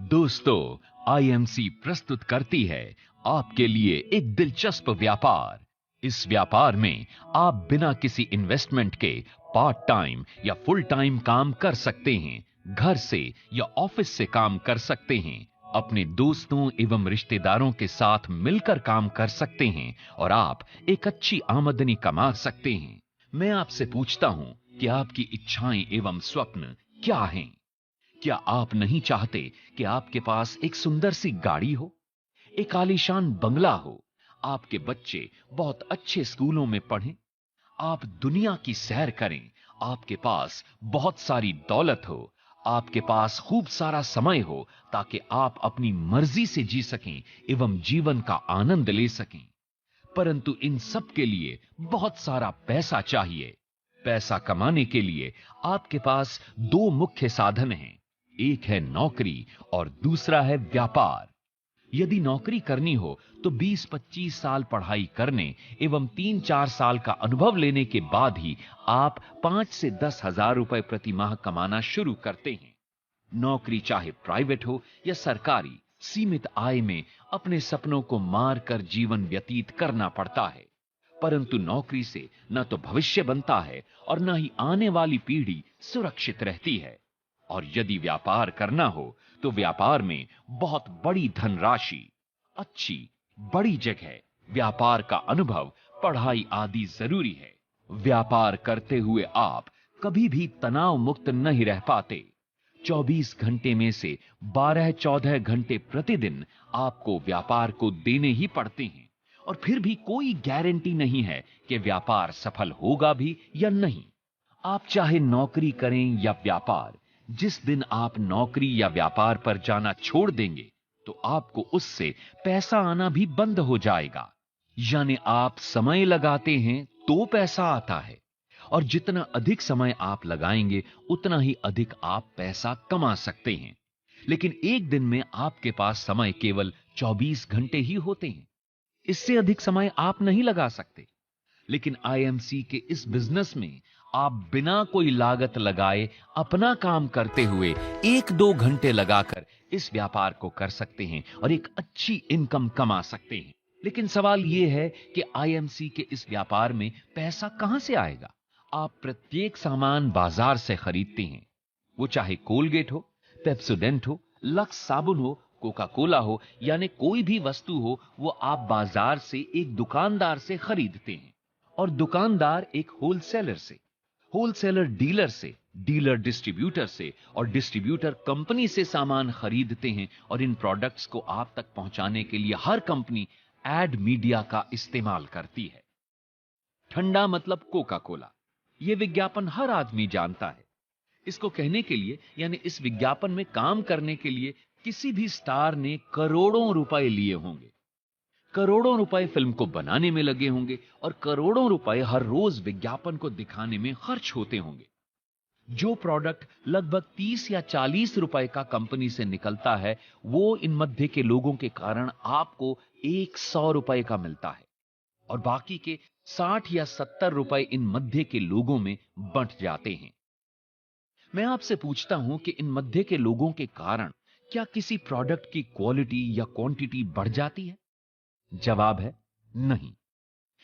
दोस्तों, आईएमसी प्रस्तुत करती है आपके लिए एक दिलचस्प व्यापार। इस व्यापार में आप बिना किसी इन्वेस्टमेंट के पार्ट टाइम या फुल टाइम काम कर सकते हैं, घर से या ऑफिस से काम कर सकते हैं, अपने दोस्तों एवं रिश्तेदारों के साथ मिलकर काम कर सकते हैं और आप एक अच्छी आमदनी कमा सकते हैं। मैं आपसे पूछता हूं कि आपकी इच्छाएं एवं स्वप्न क्या हैं? क्या आप नहीं चाहते कि आपके पास एक सुंदर सी गाड़ी हो, एक आलीशान बंगला हो, आपके बच्चे बहुत अच्छे स्कूलों में पढ़ें, आप दुनिया की सैर करें, आपके पास बहुत सारी दौलत हो, आपके पास खूब सारा समय हो ताकि आप अपनी मर्जी से जी सकें एवं जीवन का आनंद ले सकें। परंतु इन सब के लिए बहुत सारा पैसा चाहिए। पैसा कमाने के लिए आपके पास दो मुख्य साधन हैं। एक है नौकरी और दूसरा है व्यापार। यदि नौकरी करनी हो तो 20-25 साल पढ़ाई करने एवं 3-4 साल का अनुभव लेने के बाद ही आप 5 से 10 हजार रुपए प्रति माह कमाना शुरू करते हैं। नौकरी चाहे प्राइवेट हो या सरकारी, सीमित आय में अपने सपनों को मार कर जीवन व्यतीत करना पड़ता है। परंतु नौकरी से न तो भविष्य बनता है और न ही आने वाली पीढ़ी सुरक्षित रहती है। और यदि व्यापार करना हो तो व्यापार में बहुत बड़ी धनराशि, अच्छी बड़ी जगह, व्यापार का अनुभव, पढ़ाई आदि जरूरी है। व्यापार करते हुए आप कभी भी तनाव मुक्त नहीं रह पाते। 24 घंटे में से 12-14 घंटे प्रतिदिन आपको व्यापार को देने ही पड़ते हैं और फिर भी कोई गारंटी नहीं है कि व्यापार सफल होगा भी या नहीं। आप चाहे नौकरी करें या व्यापार, जिस दिन आप नौकरी या व्यापार पर जाना छोड़ देंगे तो आपको उससे पैसा आना भी बंद हो जाएगा। यानी आप समय लगाते हैं तो पैसा आता है और जितना अधिक समय आप लगाएंगे उतना ही अधिक आप पैसा कमा सकते हैं। लेकिन एक दिन में आपके पास समय केवल 24 घंटे ही होते हैं। इससे अधिक समय आप नहीं लगा सकते। लेकिन आईएमसी के इस बिजनेस में आप बिना कोई लागत लगाए अपना काम करते हुए 1-2 घंटे लगाकर इस व्यापार को कर सकते हैं और एक अच्छी इनकम कमा सकते हैं। लेकिन सवाल यह है कि आईएमसी के इस व्यापार में पैसा कहां से आएगा? आप प्रत्येक सामान बाजार से खरीदते हैं, वो चाहे कोलगेट हो, पेप्सोडेंट हो, लक्स साबुन हो, कोका कोला हो, यानी कोई भी वस्तु हो, वो आप बाजार से एक दुकानदार से खरीदते हैं और दुकानदार एक होलसेलर से, होलसेलर डीलर से, डीलर डिस्ट्रीब्यूटर से और डिस्ट्रीब्यूटर कंपनी से सामान खरीदते हैं और इन प्रोडक्ट्स को आप तक पहुंचाने के लिए हर कंपनी एड मीडिया का इस्तेमाल करती है। ठंडा मतलब कोका कोला, यह विज्ञापन हर आदमी जानता है। इसको कहने के लिए यानी इस विज्ञापन में काम करने के लिए किसी भी स्टार ने करोड़ों रुपए लिए होंगे, करोड़ों रुपए फिल्म को बनाने में लगे होंगे और करोड़ों रुपए हर रोज विज्ञापन को दिखाने में खर्च होते होंगे। जो प्रोडक्ट लगभग 30 या 40 रुपए का कंपनी से निकलता है, वो इन मध्य के लोगों के कारण आपको 100 रुपए का मिलता है और बाकी के 60 या 70 रुपए इन मध्य के लोगों में बंट जाते हैं। मैं आपसे पूछता हूं कि इन मध्य के लोगों के कारण क्या किसी प्रोडक्ट की क्वालिटी या क्वांटिटी बढ़ जाती है? जवाब है नहीं।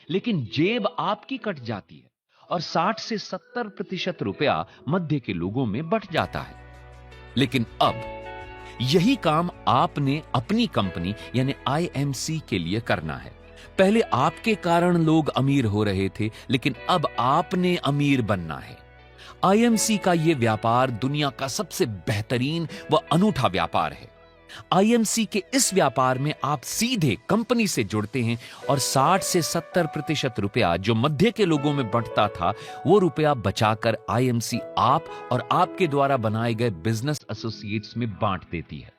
लेकिन जेब आपकी कट जाती है और 60 से 70% रुपया मध्य के लोगों में बट जाता है। लेकिन अब यही काम आपने अपनी कंपनी यानी आईएमसी के लिए करना है। पहले आपके कारण लोग अमीर हो रहे थे, लेकिन अब आपने अमीर बनना है। आईएमसी का यह व्यापार दुनिया का सबसे बेहतरीन व अनूठा व्यापार है। आईएमसी के इस व्यापार में आप सीधे कंपनी से जुड़ते हैं और 60 से 70% रुपया जो मध्य के लोगों में बंटता था, वो रुपया बचाकर आईएमसी आप और आपके द्वारा बनाए गए बिजनेस एसोसिएट्स में बांट देती है।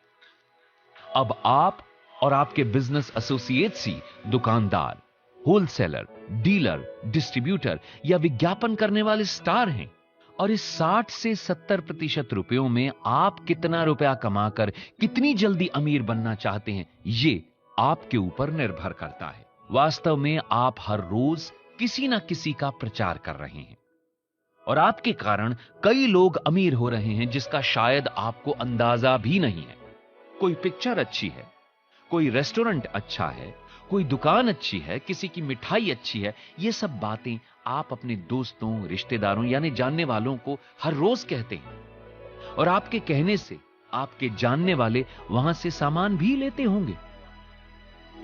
अब आप और आपके बिजनेस एसोसिएट्स ही दुकानदार, होलसेलर, डीलर, डिस्ट्रीब्यूटर या विज्ञापन करने वाले स्टार हैं और इस 60 से 70% रुपयों में आप कितना रुपया कमाकर कितनी जल्दी अमीर बनना चाहते हैं, ये आपके ऊपर निर्भर करता है। वास्तव में आप हर रोज किसी ना किसी का प्रचार कर रहे हैं और आपके कारण कई लोग अमीर हो रहे हैं जिसका शायद आपको अंदाजा भी नहीं है। कोई पिक्चर अच्छी है, कोई रेस्टोरेंट अच्छा है, कोई दुकान अच्छी है, किसी की मिठाई अच्छी है, ये सब बातें आप अपने दोस्तों, रिश्तेदारों यानी जानने वालों को हर रोज कहते हैं और आपके कहने से आपके जानने वाले वहां से सामान भी लेते होंगे।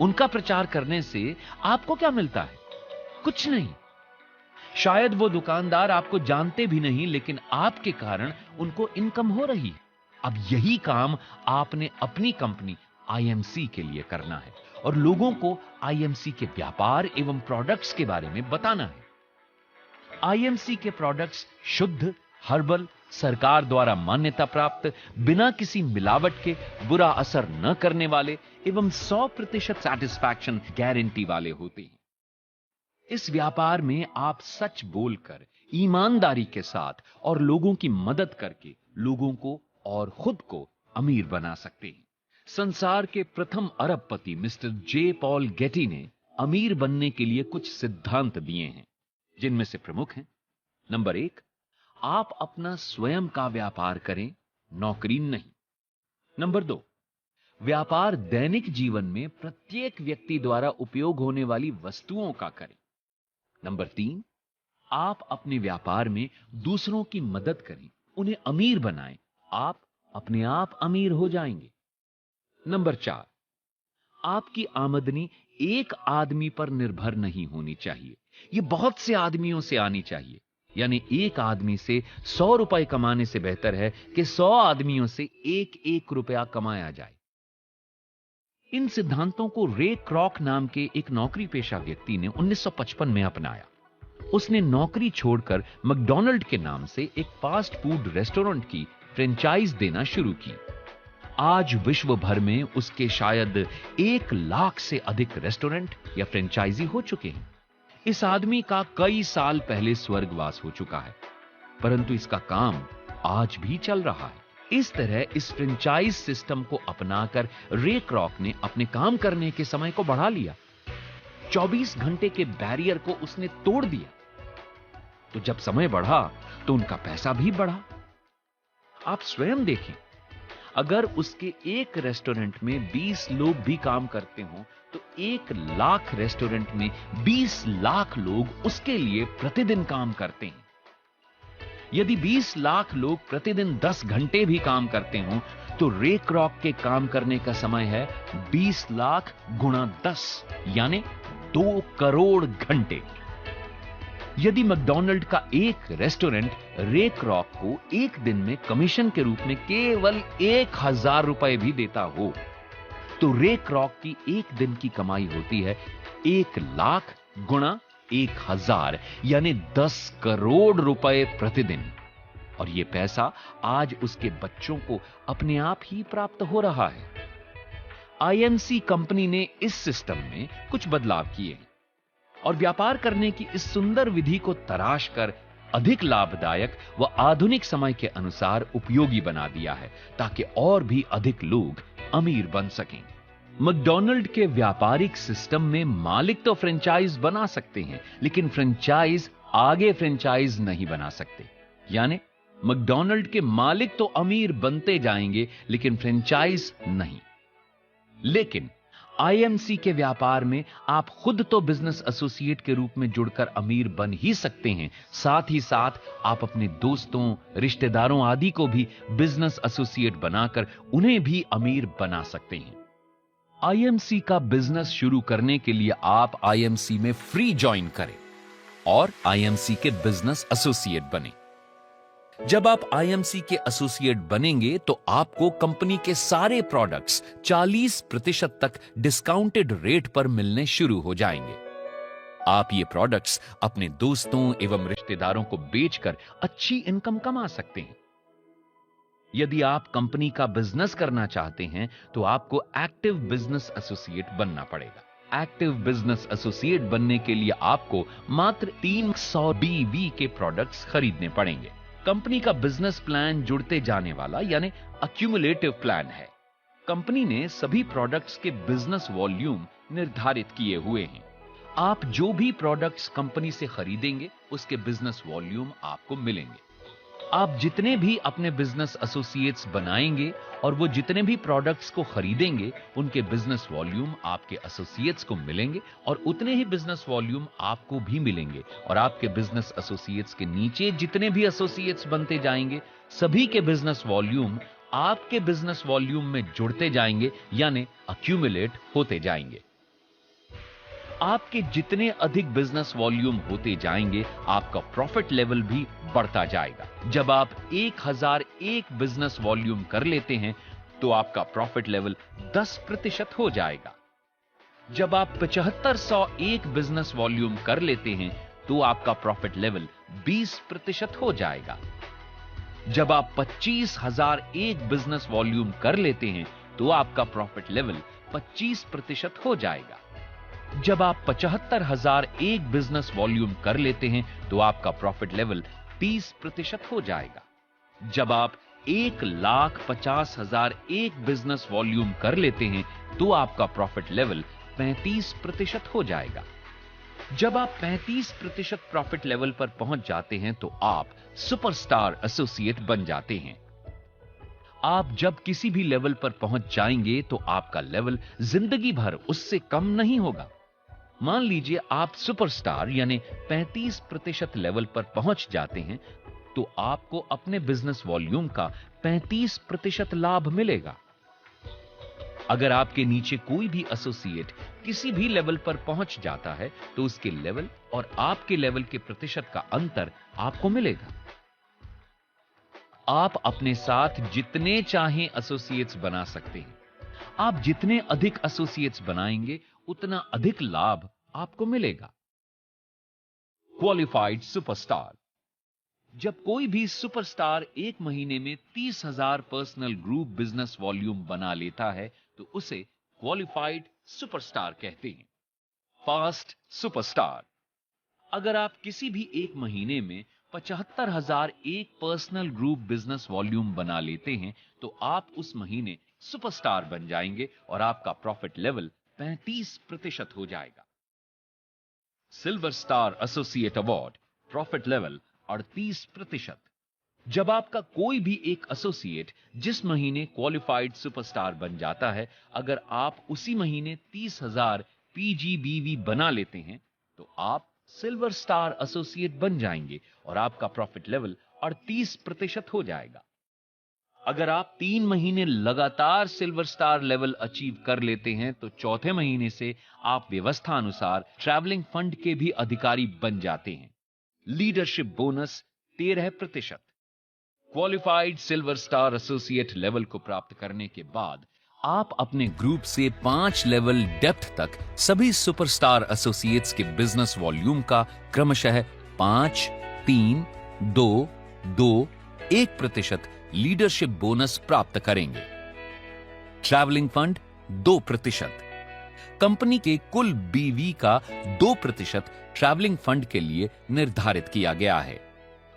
उनका प्रचार करने से आपको क्या मिलता है? कुछ नहीं। शायद वो दुकानदार आपको जानते भी नहीं, लेकिन आपके कारण उनको इनकम हो रही है। अब यही काम आपने अपनी कंपनी आईएमसी के लिए करना है और लोगों को आईएमसी के व्यापार एवं प्रोडक्ट्स के बारे में बताना है। आईएमसी के प्रोडक्ट्स शुद्ध, हर्बल, सरकार द्वारा मान्यता प्राप्त, बिना किसी मिलावट के, बुरा असर न करने वाले एवं 100% सैटिस्फैक्शन गारंटी वाले होते हैं। इस व्यापार में आप सच बोलकर, ईमानदारी के साथ और लोगों की मदद करके लोगों को और खुद को अमीर बना सकते हैं। संसार के प्रथम अरबपति मिस्टर जे पॉल गेटी ने अमीर बनने के लिए कुछ सिद्धांत दिए हैं, जिनमें से प्रमुख हैं। नंबर 1, आप अपना स्वयं का व्यापार करें, नौकरी नहीं। नंबर 2, व्यापार दैनिक जीवन में प्रत्येक व्यक्ति द्वारा उपयोग होने वाली वस्तुओं का करें। नंबर 3, आप अपने व्यापार में दूसरों की मदद करें, उन्हें अमीर बनाएं, आप अपने आप अमीर हो जाएंगे। नंबर 4, आपकी आमदनी एक आदमी पर निर्भर नहीं होनी चाहिए, यह बहुत से आदमियों से आनी चाहिए। यानी एक आदमी से 100 रुपए कमाने से बेहतर है कि 100 आदमियों से एक रुपया कमाया जाए। इन सिद्धांतों को रे क्रॉक नाम के एक नौकरी पेशा व्यक्ति ने 1955 में अपनाया। उसने नौकरी छोड़कर मैकडॉनल्ड के नाम से एक फास्ट फूड रेस्टोरेंट की फ्रेंचाइज देना शुरू की। आज विश्व भर में उसके शायद 1 लाख से अधिक रेस्टोरेंट या फ्रेंचाइजी हो चुके हैं। इस आदमी का कई साल पहले स्वर्गवास हो चुका है, परंतु इसका काम आज भी चल रहा है। इस तरह इस फ्रेंचाइज सिस्टम को अपनाकर रे क्रॉक ने अपने काम करने के समय को बढ़ा लिया। 24 घंटे के बैरियर को उसने तोड़ दिया। तो जब समय बढ़ा तो उनका पैसा भी बढ़ा। आप स्वयं देखें, अगर उसके एक रेस्टोरेंट में 20 लोग भी काम करते हो तो 1 लाख रेस्टोरेंट में 20 लाख लोग उसके लिए प्रतिदिन काम करते हैं। यदि 20 लाख लोग प्रतिदिन 10 घंटे भी काम करते हो तो रे क्रॉक के काम करने का समय है 20 लाख गुणा 10 यानी 2 करोड़ घंटे। यदि मैकडॉनल्ड का एक रेस्टोरेंट रे क्रॉक को एक दिन में कमीशन के रूप में केवल 1000 रुपए भी देता हो तो रे क्रॉक की एक दिन की कमाई होती है 1 लाख गुणा 1000 यानी 10 करोड़ रुपए प्रतिदिन। और यह पैसा आज उसके बच्चों को अपने आप ही प्राप्त हो रहा है। आईएमसी कंपनी ने इस सिस्टम में कुछ बदलाव किए हैं और व्यापार करने की इस सुंदर विधि को तराश कर अधिक लाभदायक व आधुनिक समय के अनुसार उपयोगी बना दिया है ताकि और भी अधिक लोग अमीर बन सकें। मैकडॉनल्ड के व्यापारिक सिस्टम में मालिक तो फ्रेंचाइज बना सकते हैं, लेकिन फ्रेंचाइज आगे फ्रेंचाइज नहीं बना सकते। यानी मैकडॉनल्ड के मालिक तो अमीर बनते जाएंगे लेकिन फ्रेंचाइज नहीं। लेकिन आईएमसी के व्यापार में आप खुद तो बिजनेस एसोसिएट के रूप में जुड़कर अमीर बन ही सकते हैं, साथ ही साथ आप अपने दोस्तों, रिश्तेदारों आदि को भी बिजनेस एसोसिएट बनाकर उन्हें भी अमीर बना सकते हैं। आईएमसी का बिजनेस शुरू करने के लिए आप आईएमसी में फ्री ज्वाइन करें और आईएमसी के बिजनेस एसोसिएट बने। जब आप आईएमसी के एसोसिएट बनेंगे तो आपको कंपनी के सारे प्रोडक्ट्स 40% तक डिस्काउंटेड रेट पर मिलने शुरू हो जाएंगे। आप ये प्रोडक्ट्स अपने दोस्तों एवं रिश्तेदारों को बेचकर अच्छी इनकम कमा सकते हैं। यदि आप कंपनी का बिजनेस करना चाहते हैं तो आपको एक्टिव बिजनेस एसोसिएट बनना पड़ेगा। एक्टिव बिजनेस एसोसिएट बनने के लिए आपको मात्र 300 बीवी के प्रोडक्ट्स खरीदने पड़ेंगे। कंपनी का बिजनेस प्लान जुड़ते जाने वाला यानी अक्यूमुलेटिव प्लान है। कंपनी ने सभी प्रोडक्ट्स के बिजनेस वॉल्यूम निर्धारित किए हुए हैं। आप जो भी प्रोडक्ट्स कंपनी से खरीदेंगे उसके बिजनेस वॉल्यूम आपको मिलेंगे। आप जितने भी अपने बिजनेस एसोसिएट्स बनाएंगे और वो जितने भी प्रोडक्ट्स को खरीदेंगे, उनके बिजनेस वॉल्यूम आपके एसोसिएट्स को मिलेंगे और उतने ही बिजनेस वॉल्यूम आपको भी मिलेंगे। और आपके बिजनेस एसोसिएट्स के नीचे जितने भी एसोसिएट्स बनते जाएंगे, सभी के बिजनेस वॉल्यूम आपके बिजनेस वॉल्यूम में जुड़ते जाएंगे, यानी अक्यूमुलेट होते जाएंगे। आपके जितने अधिक बिजनेस वॉल्यूम होते जाएंगे, आपका प्रॉफिट लेवल भी बढ़ता जाएगा। जब आप 1001 बिजनेस वॉल्यूम कर लेते हैं तो आपका प्रॉफिट लेवल 10% हो जाएगा। जब आप 7501 बिजनेस वॉल्यूम कर लेते हैं तो आपका प्रॉफिट लेवल 20% हो जाएगा। जब आप 25001 बिजनेस वॉल्यूम कर लेते हैं तो आपका प्रॉफिट लेवल 25% हो जाएगा। जब आप 75001 बिजनेस वॉल्यूम कर लेते हैं तो आपका प्रॉफिट लेवल 30% हो जाएगा। जब आप 1,50,001 बिजनेस वॉल्यूम कर लेते हैं तो आपका प्रॉफिट लेवल 35% हो जाएगा। जब आप 35% प्रॉफिट लेवल पर पहुंच जाते हैं तो आप सुपरस्टार एसोसिएट बन जाते हैं। आप जब किसी भी लेवल पर पहुंच जाएंगे तो आपका लेवल जिंदगी भर उससे कम नहीं होगा। मान लीजिए आप सुपरस्टार यानी 35% लेवल पर पहुंच जाते हैं तो आपको अपने बिजनेस वॉल्यूम का 35% लाभ मिलेगा। अगर आपके नीचे कोई भी एसोसिएट किसी भी लेवल पर पहुंच जाता है तो उसके लेवल और आपके लेवल के प्रतिशत का अंतर आपको मिलेगा। आप अपने साथ जितने चाहें एसोसिएट्स बना सकते हैं। आप जितने अधिक एसोसिएट्स बनाएंगे उतना अधिक लाभ आपको मिलेगा। Qualified superstar. जब कोई भी सुपरस्टार एक महीने में 30,000 पर्सनल ग्रुप बिजनेस वॉल्यूम बना लेता है तो उसे क्वालिफाइड सुपरस्टार कहते हैं। Fast superstar. अगर आप किसी भी एक महीने में 75,001 पर्सनल ग्रुप बिजनेस वॉल्यूम बना लेते हैं तो आप उस महीने सुपरस्टार बन जाएंगे और आपका प्रॉफिट लेवल 35% हो जाएगा। Silver star associate award, profit level 38%। जब आपका कोई भी एक एसोसिएट जिस महीने क्वालिफाइड सुपरस्टार बन जाता है, अगर आप उसी महीने 30,000 पीजीबीवी बना लेते हैं तो आप सिल्वर स्टार एसोसिएट बन जाएंगे और आपका प्रॉफिट लेवल 38% हो जाएगा। अगर आप 3 महीने लगातार सिल्वर स्टार लेवल अचीव कर लेते हैं तो चौथे महीने से आप व्यवस्था अनुसार ट्रैवलिंग फंड के भी अधिकारी बन जाते हैं। Leadership bonus 13%। Qualified silver star associate level को प्राप्त करने के बाद आप अपने ग्रुप से 5 लेवल डेप्थ तक सभी सुपरस्टार एसोसिएट्स के बिजनेस वॉल्यूम का क्रमशः 5, 3, 2, 2, 1% लीडरशिप बोनस प्राप्त करेंगे। Travelling fund 2%। कंपनी के कुल बीवी का 2% ट्रैवलिंग फंड के लिए निर्धारित किया गया है।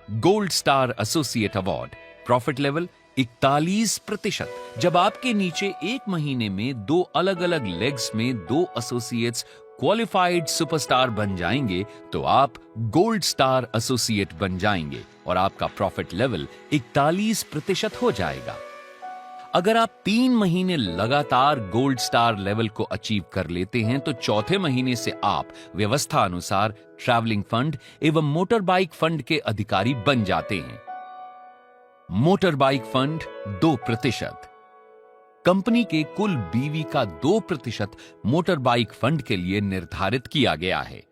Gold star associate award, profit level 41%। जब आपके नीचे एक महीने में 2 अलग अलग लेग्स में 2 एसोसिएट्स क्वालिफाइड सुपरस्टार बन जाएंगे तो आप गोल्ड स्टार एसोसिएट बन जाएंगे और आपका प्रॉफिट लेवल 41% हो जाएगा। अगर आप 3 महीने लगातार गोल्ड स्टार लेवल को अचीव कर लेते हैं तो चौथे महीने से आप व्यवस्था अनुसार ट्रैवलिंग फंड एवं मोटर बाइक फंड के अधिकारी बन जाते हैं। Motor bike fund 2%। कंपनी के कुल बीवी का 2% मोटर बाइक फंड के लिए निर्धारित किया गया है।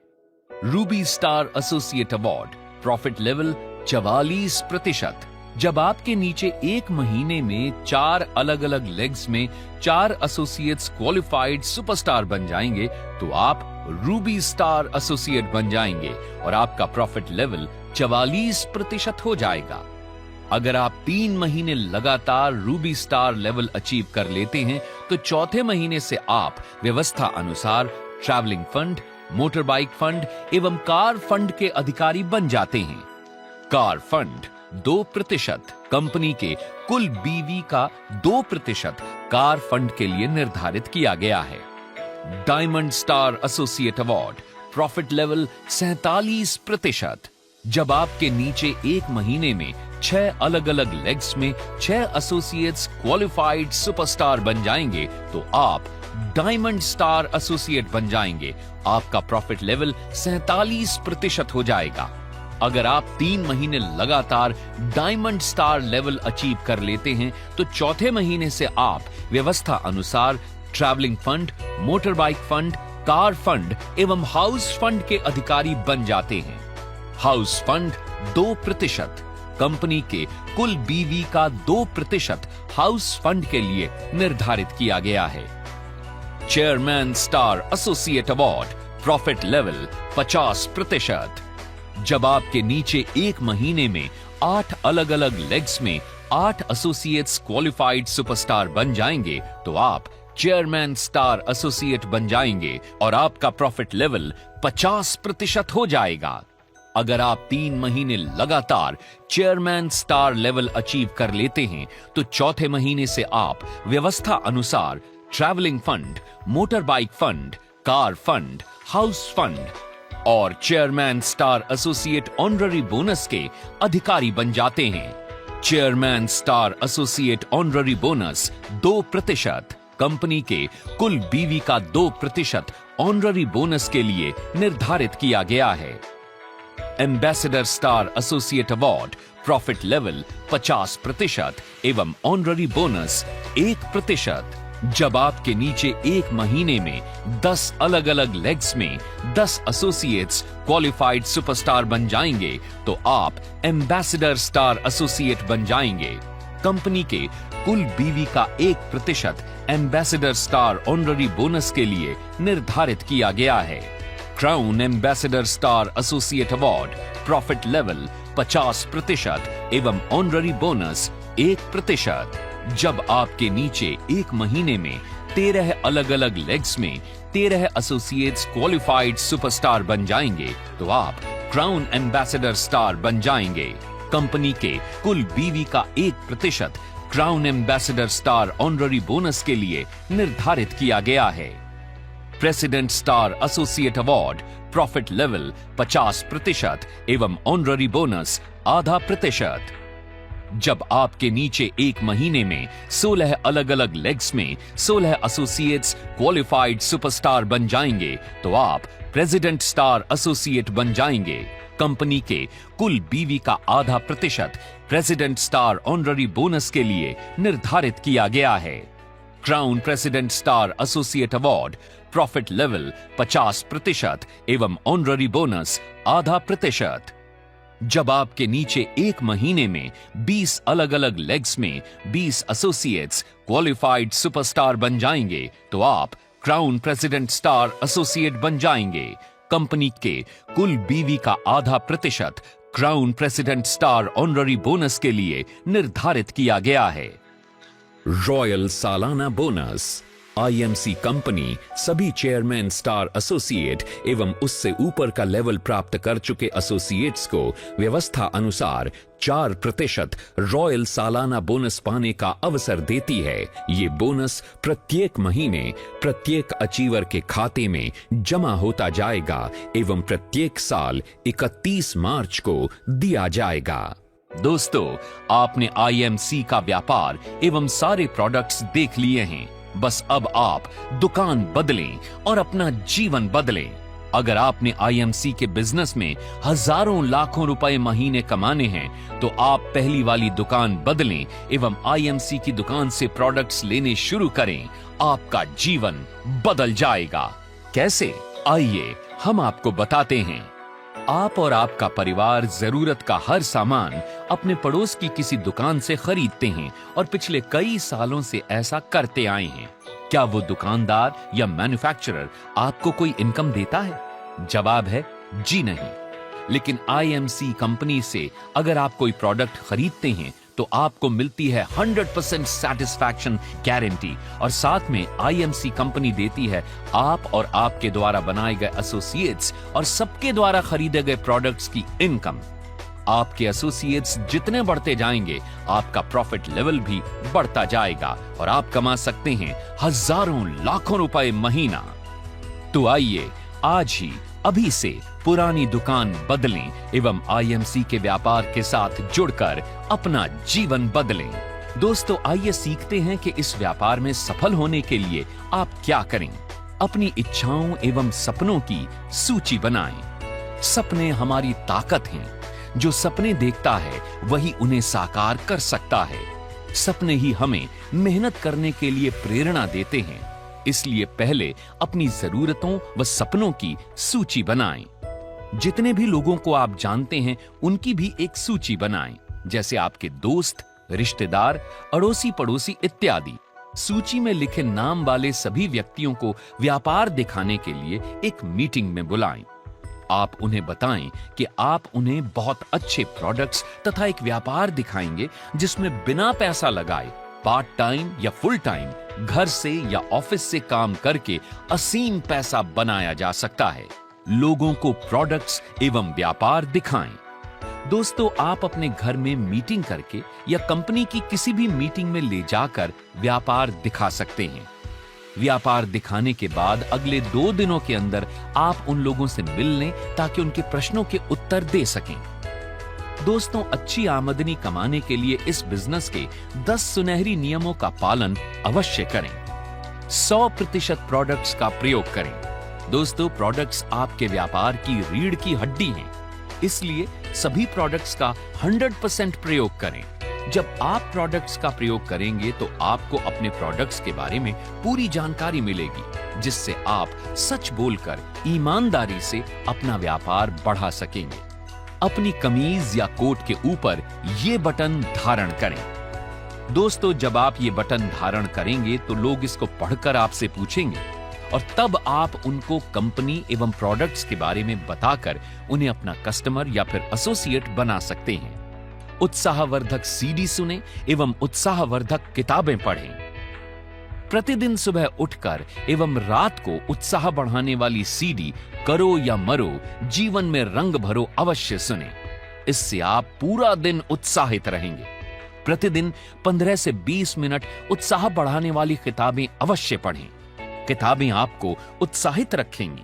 Ruby star associate award, profit level 44%। जब आपके नीचे एक महीने में 4 अलग अलग लेग्स में 4 एसोसिएट्स क्वालिफाइड सुपरस्टार बन जाएंगे तो आप रूबी स्टार एसोसिएट बन जाएंगे और आपका प्रॉफिट लेवल 44% हो जाएगा। अगर आप 3 महीने लगातार रूबी स्टार लेवल अचीव कर लेते हैं तो चौथे महीने से आप व्यवस्था अनुसार travelling fund, motor bike fund एवं कार फंड के अधिकारी बन जाते हैं। Car fund 2%। कंपनी के कुल बीवी का 2% कार फंड के लिए निर्धारित किया गया है। Diamond star associate award, profit level 47%। जब आपके नीचे एक महीने में 6 अलग अलग लेग्स में 6 एसोसिएट्स क्वालिफाइड सुपरस्टार बन जाएंगे तो आप डायमंड स्टार एसोसिएट बन जाएंगे। आपका प्रॉफिट लेवल 47% हो जाएगा। अगर आप 3 महीने लगातार डायमंड स्टार लेवल अचीव कर लेते हैं तो चौथे महीने से आप व्यवस्था अनुसार travelling fund, motor bike fund, car fund एवं हाउस फंड के अधिकारी बन जाते हैं। हाउस फंड 2%, कंपनी के कुल बीवी का 2% हाउस फंड के लिए निर्धारित किया गया है। Chairman star associate award, profit level 50%। जब आपके नीचे 1 महीने में 8 अलग अलग लेग्स में 8 एसोसिएट्स क्वालिफाइड सुपरस्टार बन जाएंगे तो आप चेयरमैन स्टार एसोसिएट बन जाएंगे और आपका प्रॉफिट लेवल 50% हो जाएगा। अगर आप 3 महीने लगातार चेयरमैन स्टार लेवल अचीव कर लेते हैं तो चौथे महीने से आप व्यवस्था अनुसार travelling fund, motor bike fund, car fund, house fund और chairman star associate honorary bonus के अधिकारी बन जाते हैं। Chairman star associate honorary bonus 2%, company के कुल बीवी का 2% ऑनररी बोनस के लिए निर्धारित किया गया है। Ambassador star associate award, profit level 50% एवं ऑनररी बोनस 1%। जब आपके नीचे 1 महीने में 10 अलग अलग लेग्स में 10 एसोसिएट्स क्वालिफाइड सुपरस्टार बन जाएंगे तो आप एम्बेसडर स्टार एसोसिएट बन जाएंगे। कंपनी के कुल बीवी का 1% एम्बेसडर स्टार ऑनररी बोनस के लिए निर्धारित किया गया है। Crown ambassador star associate award, profit level 50% एवं ऑनररी बोनस 1%। जब आपके नीचे 1 महीने में 13 अलग अलग लेग्स में 13 एसोसिएट्स क्वालिफाइड सुपरस्टार बन जाएंगे तो आप क्राउन एम्बेसडर स्टार बन जाएंगे। कंपनी के कुल बीवी का 1% crown ambassador star honorary bonus के लिए निर्धारित किया गया है। President star associate award, profit level 50% एवं ऑनररी बोनस ½ जब आपके नीचे 1 महीने में 16 अलग अलग लेग्स में 16 एसोसिएट्स क्वालिफाइड सुपरस्टार बन जाएंगे तो आप प्रेसिडेंट स्टार एसोसिएट बन जाएंगे। कंपनी के कुल बीवी का ½ प्रेसिडेंट स्टार ऑनररी बोनस के लिए निर्धारित किया गया है। Crown president star associate award, profit level 50% एवं ऑनररी बोनस ½ जब आपके नीचे 1 महीने में 20 अलग अलग लेग्स में 20 एसोसिएट्स क्वालिफाइड सुपरस्टार बन जाएंगे तो आप क्राउन प्रेसिडेंट स्टार एसोसिएट बन जाएंगे। कंपनी के कुल बीवी का ½ crown president star honorary bonus के लिए निर्धारित किया गया है। रॉयल सालाना बोनस, आईएमसी कंपनी सभी चेयरमैन स्टार एसोसिएट एवं उससे ऊपर का लेवल प्राप्त कर चुके एसोसिएट्स को व्यवस्था अनुसार 4% रॉयल सालाना बोनस पाने का अवसर देती है। ये बोनस प्रत्येक महीने प्रत्येक अचीवर के खाते में जमा होता जाएगा एवं प्रत्येक साल 31 मार्च को दिया जाएगा। दोस्तों, आपने आईएमसी का व्यापार एवं सारे प्रोडक्ट्स देख लिए हैं। बस अब आप दुकान बदलें और अपना जीवन बदलें। अगर आपने आईएमसी के बिजनेस में हजारों लाखों रुपए महीने कमाने हैं तो आप पहली वाली दुकान बदलें एवं आईएमसी की दुकान से प्रोडक्ट्स लेने शुरू करें। आपका जीवन बदल जाएगा। कैसे? आइए हम आपको बताते हैं। आप और आपका परिवार जरूरत का हर सामान अपने पड़ोस की किसी दुकान से खरीदते हैं और पिछले कई सालों से ऐसा करते आए हैं। क्या वो दुकानदार या मैन्युफैक्चरर आपको कोई इनकम देता है? जवाब है जी नहीं। लेकिन आईएमसी कंपनी से अगर आप कोई प्रोडक्ट खरीदते हैं तो आपको मिलती है 100% सैटिस्फैक्शन गारंटी और साथ में आईएमसी कंपनी देती है आप और आपके द्वारा बनाए गए एसोसिएट्स और सबके द्वारा खरीदे गए प्रोडक्ट्स की इनकम। आपके एसोसिएट्स जितने बढ़ते जाएंगे आपका प्रॉफिट लेवल भी बढ़ता जाएगा और आप कमा सकते हैं हजारों लाखों रुपए महीना। तो आइए आज ही अभी से पुरानी दुकान बदलें एवं आईएमसी के व्यापार के साथ जुड़कर अपना जीवन बदलें। दोस्तों, आइए सीखते हैं कि इस व्यापार में सफल होने के लिए आप क्या करें। अपनी इच्छाओं एवं सपनों की सूची बनाएं। सपने हमारी ताकत हैं। जो सपने देखता है वही उन्हें साकार कर सकता है। सपने ही हमें मेहनत करने के लिए प्रेरणा देते हैं। इसलिए पहले अपनी जरूरतों व सपनों की सूची बनाएं। जितने भी लोगों को आप जानते हैं उनकी भी एक सूची बनाएं, जैसे आपके दोस्त, रिश्तेदार, अड़ोसी पड़ोसी इत्यादि। सूची में लिखे नाम वाले सभी व्यक्तियों को व्यापार दिखाने के लिए एक मीटिंग में बुलाएं। आप उन्हें बताएं कि आप उन्हें बहुत अच्छे प्रोडक्ट्स तथा एक व्यापार दिखाएंगे जिसमें बिना पैसा लगाए पार्ट टाइम या फुल टाइम घर से या ऑफिस से काम करके असीम पैसा बनाया जा सकता है। लोगों को प्रोडक्ट्स एवं व्यापार दिखाएं। दोस्तों, आप अपने घर में मीटिंग करके या कंपनी की किसी भी मीटिंग में ले जाकर व्यापार दिखा सकते हैं। व्यापार दिखाने के बाद अगले 2 दिनों के अंदर आप उन लोगों से मिल लें ताकि उनके प्रश्नों के उत्तर दे सकें। दोस्तों, अच्छी आमदनी कमाने के लिए इस बिजनेस के 10 सुनहरी नियमों का पालन अवश्य करें। 100% प्रोडक्ट्स का प्रयोग करें। दोस्तों, प्रोडक्ट्स आपके व्यापार की रीढ़ की हड्डी हैं, इसलिए सभी प्रोडक्ट्स का 100% प्रयोग करें। जब आप प्रोडक्ट्स का प्रयोग करेंगे तो आपको अपने प्रोडक्ट्स के बारे में पूरी जानकारी मिलेगी, जिससे आप सच बोलकर ईमानदारी से अपना व्यापार बढ़ा सकेंगे। अपनी कमीज या कोट के ऊपर ये बटन धारण करें। दोस्तों, जब आप ये बटन धारण करेंगे तो लोग इसको पढ़कर आपसे पूछेंगे और तब आप उनको कंपनी एवं प्रोडक्ट्स के बारे में बताकर उन्हें अपना कस्टमर या फिर एसोसिएट बना सकते हैं। उत्साहवर्धक सीडी सुने एवं उत्साहवर्धक किताबें पढ़ें। प्रतिदिन सुबह उठकर एवं रात को उत्साह बढ़ाने वाली सीडी करो या मरो, जीवन में रंग भरो अवश्य सुने। इससे आप पूरा दिन उत्साहित रहेंगे। प्रतिदिन 15 से 20 मिनट उत्साह बढ़ाने वाली किताबें अवश्य पढ़ें। किताबें आपको उत्साहित रखेंगी।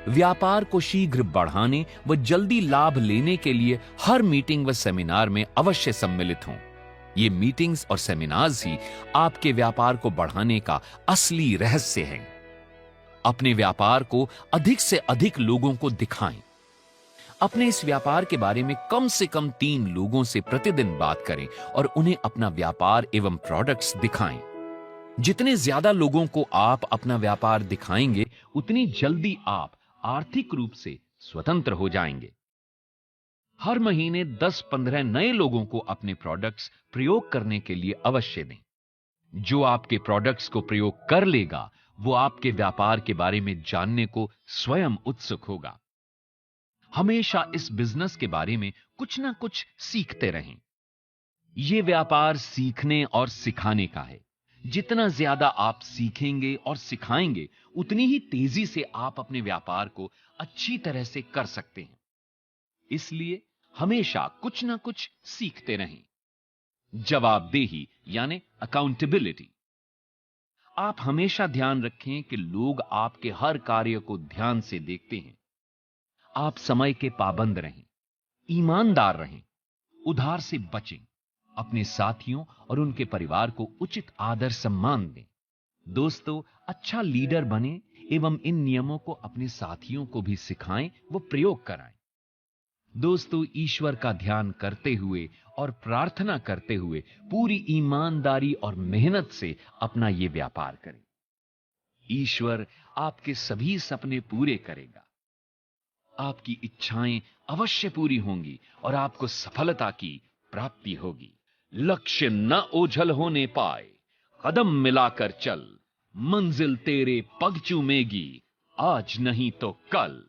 व्यापार को शीघ्र बढ़ाने व जल्दी लाभ लेने के लिए हर मीटिंग व सेमिनार में अवश्य सम्मिलित हों। ये मीटिंग्स और सेमिनार्स ही आपके व्यापार को बढ़ाने का असली रहस्य है। अपने व्यापार को अधिक से अधिक लोगों को दिखाएं। अपने इस व्यापार के बारे में कम से कम 3 लोगों से प्रतिदिन बात करें और उन्हें अपना व्यापार एवं प्रोडक्ट्स दिखाएं। जितने ज्यादा लोगों को आप अपना व्यापार दिखाएंगे, उतनी जल्दी आप आर्थिक रूप से स्वतंत्र हो जाएंगे। हर महीने 10-15 नए लोगों को अपने प्रोडक्ट्स प्रयोग करने के लिए अवश्य दें। जो आपके प्रोडक्ट्स को प्रयोग कर लेगा, वो आपके व्यापार के बारे में जानने को स्वयं उत्सुक होगा। हमेशा इस बिजनेस के बारे में कुछ ना कुछ सीखते रहें। यह व्यापार सीखने और सिखाने का है। जितना ज्यादा आप सीखेंगे और सिखाएंगे, उतनी ही तेजी से आप अपने व्यापार को अच्छी तरह से कर सकते हैं। इसलिए हमेशा कुछ ना कुछ सीखते रहें। जवाबदेही यानी अकाउंटेबिलिटी। आप हमेशा ध्यान रखें कि लोग आपके हर कार्य को ध्यान से देखते हैं। आप समय के पाबंद रहें, ईमानदार रहें, उधार से बचें, अपने साथियों और उनके परिवार को उचित आदर सम्मान दें। दोस्तों, अच्छा लीडर बने एवं इन नियमों को अपने साथियों को भी सिखाएं व प्रयोग कराएं। दोस्तों, ईश्वर का ध्यान करते हुए और प्रार्थना करते हुए पूरी ईमानदारी और मेहनत से अपना ये व्यापार करें। ईश्वर आपके सभी सपने पूरे करेगा। आपकी इच्छाएं अवश्य पूरी होंगी और आपको सफलता की प्राप्ति होगी। लक्ष्य न ओझल होने पाए, कदम मिलाकर चल, मंजिल तेरे पग चूमेगी, आज नहीं तो कल।